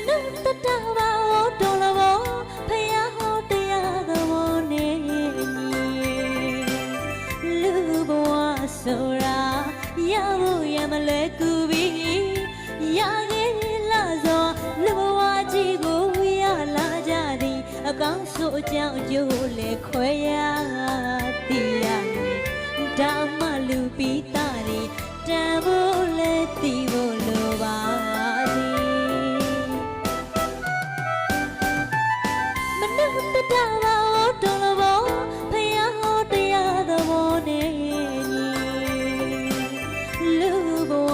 นุษย์ตะตาบาโอโดละโบพยาโหตยาตะโมเนลูบวาโซรายาโบยามะเลกูบียาเกလာစောလူဘဝကြီးကိုရလာကြသည်အကောင်းဆိုအကြောင်းအကျိုးလည်းခွဲရသည်ရဓမ္မလူပိသားတွေတန်ဖို့လည်းသိဖို့လိုပါသည်မနုဿတဘာဝတော်လဘောဖယားဟောတရားသဘောနဲ့လူဘဝ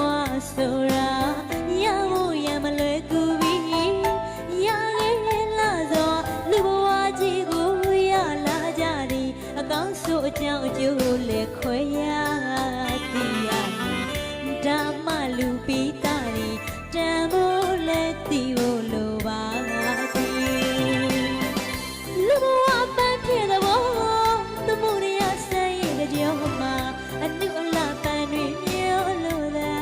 ဆိုတာရဖို့ရမလွယ်ကူပြီးရခဲ့လာစောလူဘဝကြီးကိုရလာကြသည်အကောင်းဆိုအကြောင်းအကျိုးလည်းခွဲရသည်ရဓမ္မလူပိသားတွေတန်ဖို့လည်းသိဖို့လိုပါသည်လူဘဝပန်းဖြစ်တဲ့ဘောသမုဒယဆိုင်ရဲ့ကြောင့်မှာအနုအလပန်းတွေမျိုးလိုသာ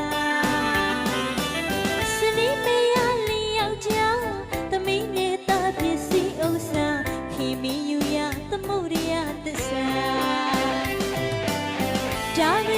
စနေမရလီယောက်ျားသမီးနေတာပစ္စည်းဥစ္စာခင်မီယူရသမုဒယသစ္စာဒါပေ